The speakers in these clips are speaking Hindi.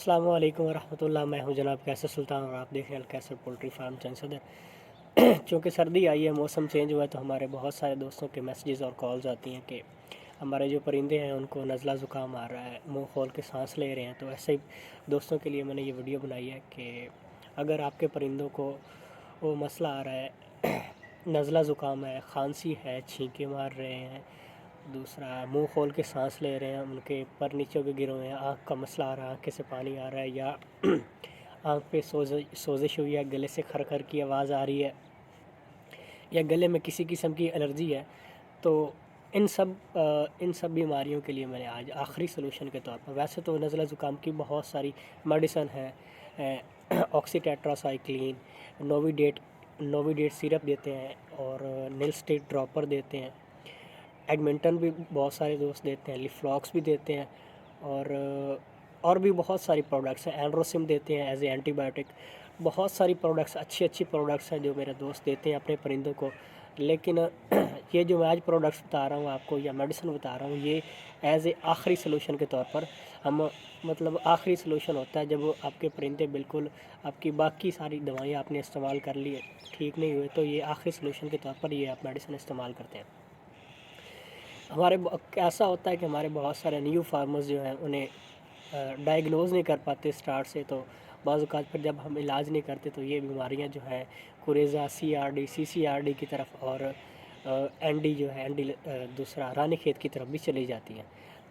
अस्सलाम वालेकुम रहमतुल्लाह। मैं हूं जनाब कैसर सुल्तान और आप देख रहे हैं कैसर पोल्ट्री फार्म चंसद है। चूँकि सर्दी आई है, मौसम चेंज हुआ है, तो हमारे बहुत सारे दोस्तों के मैसेजेस और कॉल्स आती हैं कि हमारे जो परिंदे हैं उनको नज़ला ज़ुकाम आ रहा है, मुंह खोल के सांस ले रहे हैं। तो ऐसे ही दोस्तों के लिए मैंने ये वीडियो बनाई है कि अगर आपके परिंदों को वो मसला आ रहा है, नज़ला ज़ुकाम है, खांसी है, छींके मार रहे हैं, दूसरा मुंह खोल के सांस ले रहे हैं, उनके पर नीचे भी गिरे हुए हैं, आँख का मसला आ रहा है, आँखें से पानी आ रहा है, या आँख पे सोजिश हुई है, गले से खर की आवाज़ आ रही है, या गले में किसी किस्म की एलर्जी है, तो इन सब बीमारियों के लिए मैंने आज आखिरी सलूशन के तौर पर, वैसे तो नज़ला ज़ुकाम की बहुत सारी मेडिसन है, ऑक्सीटेट्रासाइक्लिन, नोविडेट नोविडेट सिरप देते हैं और निलस्टेट ड्रॉपर देते हैं, एगमेंटन भी बहुत सारे दोस्त देते हैं, लिफ्लॉक्स भी देते हैं, और भी बहुत सारी प्रोडक्ट्स हैं, एंड्रोसिम देते हैं एज ए एंटीबायोटिक। बहुत सारी प्रोडक्ट्स, अच्छी अच्छी प्रोडक्ट्स हैं जो मेरे दोस्त देते हैं अपने परिंदों को। लेकिन ये जो मैं आज प्रोडक्ट्स बता रहा हूँ आपको या मेडिसिन बता रहा हूँ, ये एज ए आखिरी सलूशन के तौर पर हम, मतलब आखिरी सलूशन होता है जब आपके परिंदे बिल्कुल, आपकी बाकी सारी दवाइयाँ आपने इस्तेमाल कर ली, ठीक नहीं हुए, तो ये आखिरी सलूशन के तौर पर ये आप मेडिसिन इस्तेमाल करते हैं। ऐसा होता है कि हमारे बहुत सारे न्यू फार्मर्स जो हैं उन्हें डायग्नोज़ नहीं कर पाते स्टार्ट से, तो बाज़ औक़ात फिर जब हम इलाज नहीं करते तो ये बीमारियां जो हैं कुरेज़ा, CRD, CCRD की तरफ, और एनडी जो है, दूसरा रानीखेत की तरफ भी चली जाती हैं।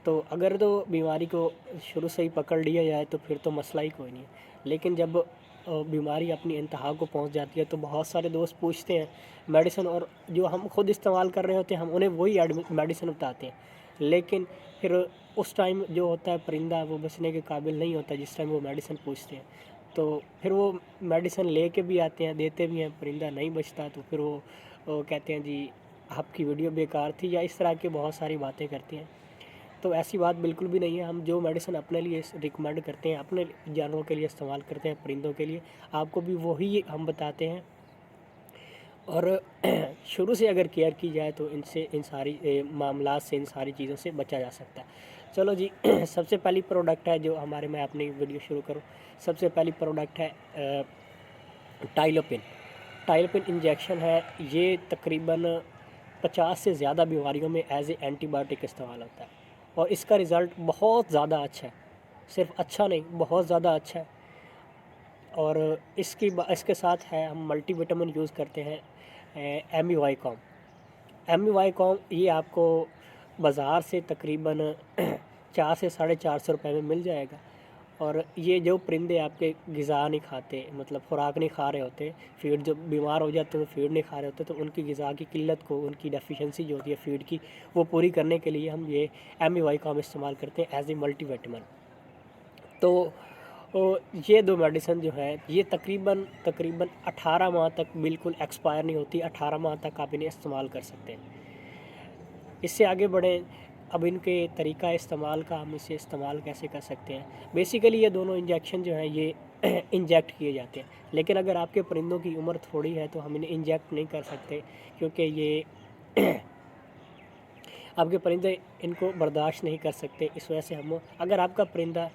तो अगर तो बीमारी को शुरू से ही पकड़ लिया जाए तो फिर तो मसला ही कोई नहीं है। लेकिन जब बीमारी अपनी इंतहा को पहुंच जाती है तो बहुत सारे दोस्त पूछते हैं मेडिसिन, और जो हम खुद इस्तेमाल कर रहे होते हैं हम उन्हें वही मेडिसिन बताते हैं, लेकिन फिर उस टाइम जो होता है परिंदा वो बचने के काबिल नहीं होता जिस टाइम वो मेडिसिन पूछते हैं। तो फिर वो मेडिसिन ले के भी आते हैं, देते भी हैं, परिंदा नहीं बचता, तो फिर वो कहते हैं जी आपकी वीडियो बेकार थी, या इस तरह की बहुत सारी बातें करती हैं। तो ऐसी बात बिल्कुल भी नहीं है। हम जो मेडिसिन अपने लिए रिकमेंड करते हैं, अपने जानवरों के लिए इस्तेमाल करते हैं, परिंदों के लिए, आपको भी वही हम बताते हैं। और शुरू से अगर केयर की जाए तो इनसे, इन सारी मामलात से, इन सारी चीज़ों से बचा जा सकता है। चलो जी, सबसे पहली प्रोडक्ट है जो हमारे, मैं अपनी वीडियो शुरू करूँ, सबसे पहली प्रोडक्ट है टाइलोपिन। टाइलोपिन इंजेक्शन है, ये तकरीबन 50 से ज़्यादा बीमारियों में एज ए एंटीबायोटिक इस्तेमाल होता है, और इसका रिज़ल्ट बहुत ज़्यादा अच्छा है। सिर्फ अच्छा नहीं, बहुत ज़्यादा अच्छा है। और इसके साथ है, हम मल्टीविटामिन यूज़ करते हैं, एमईवाई कॉम। ये आपको बाज़ार से तकरीबन 4 से ₹450 में मिल जाएगा। और ये जो परिंदे आपके ग़िज़ा नहीं खाते, मतलब खुराक नहीं खा रहे होते, फीड, जब बीमार हो जाते हैं तो फीड नहीं खा रहे होते, तो उनकी ग़िज़ा की किल्लत को, उनकी डेफिशिएंसी जो होती है फीड की, वो पूरी करने के लिए हम ये एमईवाई कॉम इस्तेमाल करते हैं एज ए मल्टीविटामिन। तो ये दो मेडिसिन जो है, ये तकरीबन तकरीबन 18 माह तक बिल्कुल एक्सपायर नहीं होती, 18 माह तक आप इन्हें इस्तेमाल कर सकते हैं। इससे आगे बढ़ें, अब इनके तरीका इस्तेमाल का, हम इसे इस्तेमाल कैसे कर सकते हैं। बेसिकली ये दोनों इंजेक्शन जो हैं ये इंजेक्ट किए जाते हैं, लेकिन अगर आपके परिंदों की उम्र थोड़ी है तो हम इन्हें इंजेक्ट नहीं कर सकते, क्योंकि ये आपके परिंदे इनको बर्दाश्त नहीं कर सकते। इस वजह से हम, अगर आपका परिंदा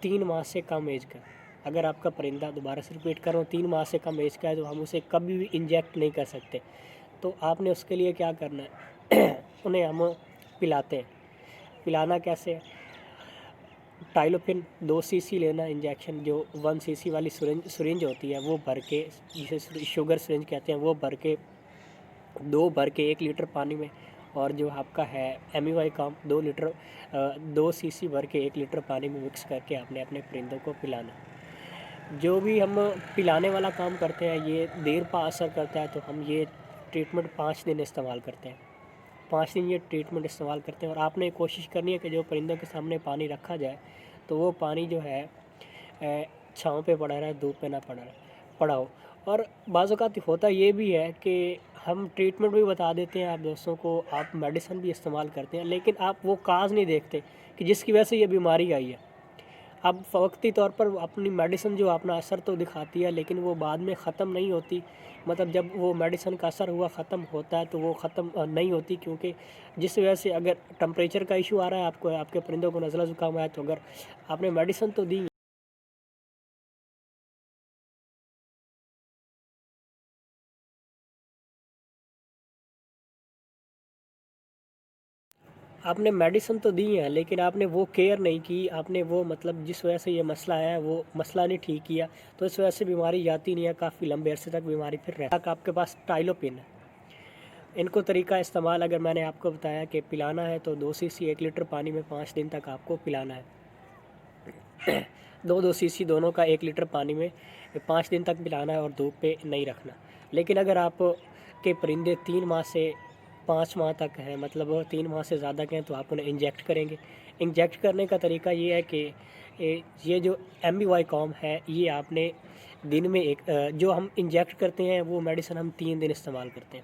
3 माह से कम एज का, अगर आपका परिंदा, दोबारा से रिपीट कर रहा हूँ, 3 माह से कम एज का है, तो हम उसे कभी भी इंजेक्ट नहीं कर सकते। तो आपने उसके लिए क्या करना है, उन्हें हम पिलाते हैं। पिलाना कैसे है, टाइलोपिन 2 सीसी लेना इंजेक्शन, जो 1 सीसी वाली सिरिंज होती है वो भर के, जिसे शुगर सिरिंज कहते हैं, वो भर के, 2 भर के 1 लीटर पानी में, और जो आपका है एमईवाई कॉम 2 सीसी भर के 1 लीटर पानी में मिक्स करके आपने अपने परिंदों को पिलाना। जो भी हम पिलाने वाला काम करते हैं ये देर पा असर करता है, तो हम ये ट्रीटमेंट 5 दिन इस्तेमाल करते हैं। 5 दिन ये ट्रीटमेंट इस्तेमाल करते हैं, और आपने कोशिश करनी है कि जो परिंदों के सामने पानी रखा जाए तो वो पानी जो है छाँव पे पड़ा रहे, धूप पे ना पड़ा हो। और बाज़ औक़ात होता ये भी है कि हम ट्रीटमेंट भी बता देते हैं आप दोस्तों को, आप मेडिसिन भी इस्तेमाल करते हैं, लेकिन आप वो काज़ नहीं देखते कि जिसकी वजह से ये बीमारी आई है। अब वक्ती तौर पर अपनी मेडिसिन जो अपना असर तो दिखाती है, लेकिन वो बाद में ख़त्म नहीं होती। मतलब जब वो मेडिसिन का असर हुआ ख़त्म होता है तो वो ख़त्म नहीं होती, क्योंकि जिस वजह से अगर टेम्परेचर का इशू आ रहा है आपको, आपके परिंदों को नज़ला ज़ुकाम आया, तो अगर आपने मेडिसिन तो दी, आपने मेडिसिन तो दी है, लेकिन आपने वो केयर नहीं की, आपने वो मतलब जिस वजह से ये मसला आया है वो मसला नहीं ठीक किया, तो इस वजह से बीमारी जाती नहीं है, काफ़ी लंबे अरसे तक बीमारी फिर रहती है। आपके पास टाइलोपिन है, इनको तरीका इस्तेमाल अगर मैंने आपको बताया कि पिलाना है तो 2 सीसी 1 लीटर पानी में 5 दिन तक आपको पिलाना है। 2-2 सीसी दोनों का 1 लीटर पानी में 5 दिन तक पिलाना है और धूप पे नहीं रखना। लेकिन अगर आप के परिंदे 3 माह से 5 माह तक हैं, मतलब 3 माह से ज़्यादा के हैं, तो आप उन्हें इंजेक्ट करेंगे। इंजेक्ट करने का तरीका ये है कि ये जो एम्बीवाइकॉम है, ये आपने दिन में जो हम इंजेक्ट करते हैं वो मेडिसिन हम 3 दिन इस्तेमाल करते हैं।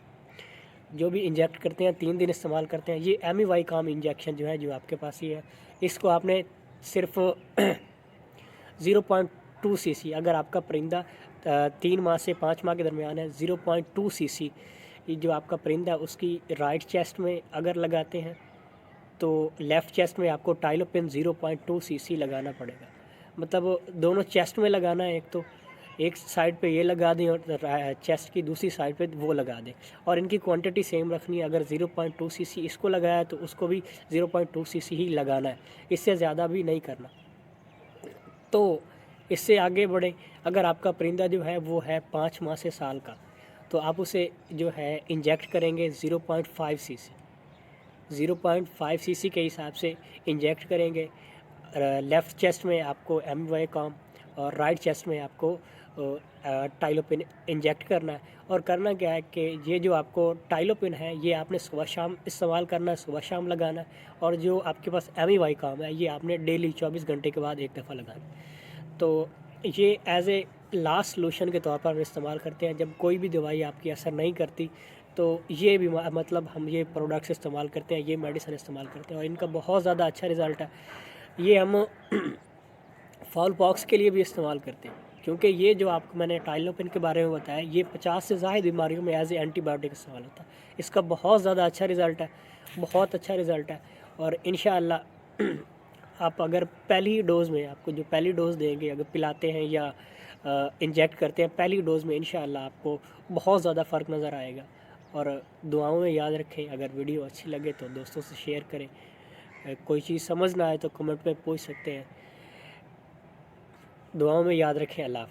जो भी इंजेक्ट करते हैं 3 दिन इस्तेमाल करते हैं। ये एमिवाइकाम इंजेक्शन जो है, जो आपके पास ही है, इसको आपने सिर्फ 0.2 सीसी, अगर आपका परिंदा 3 माह से 5 माह के दरमियान है, 0.2 सीसी ये जो आपका परिंदा है उसकी राइट चेस्ट में अगर लगाते हैं तो लेफ़्ट चेस्ट में आपको टाइलोपिन 0.2 सीसी लगाना पड़ेगा। मतलब दोनों चेस्ट में लगाना है, एक साइड पे ये लगा दें और चेस्ट की दूसरी साइड पे वो लगा दें, और इनकी क्वांटिटी सेम रखनी है। अगर 0.2 सीसी इसको लगाया तो उसको भी 0.2 सीसी ही लगाना है, इससे ज़्यादा भी नहीं करना। तो इससे आगे बढ़े, अगर आपका परिंदा जो है वो है 5 माह से साल का, तो आप उसे जो है इंजेक्ट करेंगे 0.5 सीसी, 0.5 सीसी के हिसाब से इंजेक्ट करेंगे। लेफ़्ट चेस्ट में आपको एमवाइकॉम और राइट चेस्ट में आपको टाइलोपिन इंजेक्ट करना है। और करना क्या है कि ये जो आपको टाइलोपिन है ये आपने सुबह शाम इस्तेमाल करना है, सुबह शाम लगाना है। और जो आपके पास एमवाइकॉम है ये आपने डेली 24 घंटे के बाद एक दफ़ा लगाना है। तो ये एज ए लास्ट सोल्यूशन के तौर पर हम इस्तेमाल करते हैं। जब कोई भी दवाई आपकी असर नहीं करती तो ये भी मतलब हम ये प्रोडक्ट्स इस्तेमाल करते हैं, ये मेडिसिन इस्तेमाल करते हैं, और इनका बहुत ज़्यादा अच्छा रिज़ल्ट है। ये हम फॉल पॉक्स के लिए भी इस्तेमाल करते हैं, क्योंकि ये जो आपको मैंने टाइलोपिन के बारे में बताया, ये 50 से ज़ायद बीमारियों में एज ए एंटीबायोटिक इस्तेमाल होता है। इसका बहुत ज़्यादा अच्छा रिज़ल्ट है, बहुत अच्छा रिज़ल्ट है। और इंशाअल्लाह आप अगर पहली डोज़ में, आपको जो पहली डोज़ देंगे, अगर पिलाते हैं या इंजेक्ट करते हैं, पहली डोज़ में इंशाअल्लाह आपको बहुत ज़्यादा फ़र्क नज़र आएगा। और दुआओं में याद रखें। अगर वीडियो अच्छी लगे तो दोस्तों से शेयर करें। कोई चीज़ समझ ना आए तो कमेंट में पूछ सकते हैं। दुआओं में याद रखें। अल्लाह हाफ़िज़।